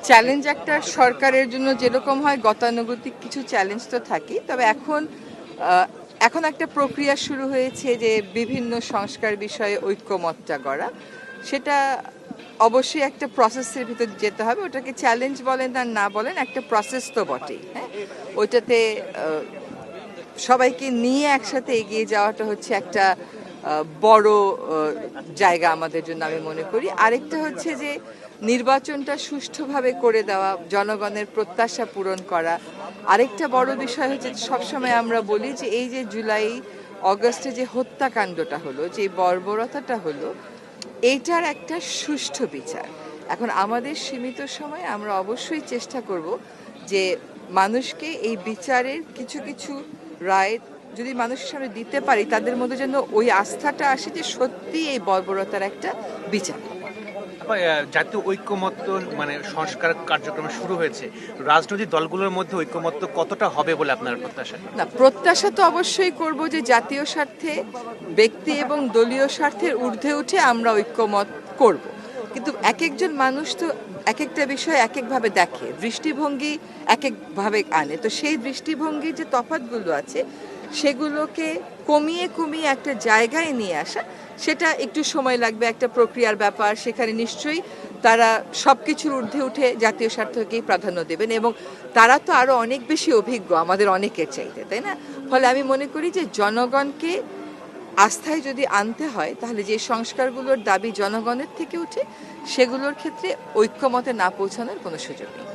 Challenge একটা সরকারের জন্য যেরকম হয় গতানুগতিক কিছু চ্যালেঞ্জ তো থাকেই, তবে এখন একটা প্রক্রিয়া শুরু হয়েছে যে বিভিন্ন সংস্কার বিষয়ে ঐক্যমতটা গড়া। সেটা অবশ্যই একটা প্রসেসের ভিতর যেতে হবে। ওটাকে চ্যালেঞ্জ বলেন আর না বলেন, একটা প্রসেস তো বটেই। হ্যাঁ, ওইটাতে সবাইকে নিয়ে একসাথে এগিয়ে যাওয়াটা হচ্ছে একটা বড় জায়গা আমাদের জন্য আমি মনে করি। আরেকটা হচ্ছে যে নির্বাচনটা সুষ্ঠুভাবে করে দেওয়া, জনগণের প্রত্যাশা পূরণ করা। আরেকটা বড় বিষয় হচ্ছে সবসময় আমরা বলি যে এই যে জুলাই অগস্টে যে হত্যাকাণ্ডটা হলো, যে বর্বরতাটা হলো, এইটার একটা সুষ্ঠু বিচার। এখন আমাদের সীমিত সময়ে আমরা অবশ্যই চেষ্টা করব যে মানুষকে এই বিচারের কিছু কিছু রায় যদি মানুষের সামনে দিতে পারি, তাদের মধ্যে যেন ওই আস্থাটা আসে যে সত্যি এই বর্বরতার একটা বিচার। জাতীয় ঐক্যমত্য মানে সংস্কার কার্যক্রম শুরু হয়েছে, রাজনৈতিক দলগুলোর মধ্যে ঐক্যমত্য কতটা হবে বলে আপনার প্রত্যাশা? না, প্রত্যাশা তো অবশ্যই করব যে জাতীয় স্বার্থে, ব্যক্তি এবং দলীয় স্বার্থের ঊর্ধ্বে উঠে আমরা ঐক্যমত করব। কিন্তু এক একজন মানুষ তো এক একটা বিষয় এক একভাবে দেখে, দৃষ্টিভঙ্গি এক একভাবে আনে। তো সেই দৃষ্টিভঙ্গির যে তফাৎগুলো আছে সেগুলোকে কমিয়ে কমিয়ে একটা জায়গায় নিয়ে আসা, সেটা একটু সময় লাগবে, একটা প্রক্রিয়ার ব্যাপার। সেখানে নিশ্চয়ই তারা সব কিছুর ঊর্ধ্বে উঠে জাতীয় স্বার্থকেই প্রাধান্য দেবেন, এবং তারা তো আরও অনেক বেশি অভিজ্ঞ আমাদের অনেকের চাইতে, তাই না? ফলে আমি মনে করি যে জনগণকে আস্থায় যদি আনতে হয়, তাহলে যে সংস্কারগুলোর দাবি জনগণের থেকে উঠে সেগুলোর ক্ষেত্রে ঐক্যমতে না পৌঁছানোর কোনো সুযোগ নেই।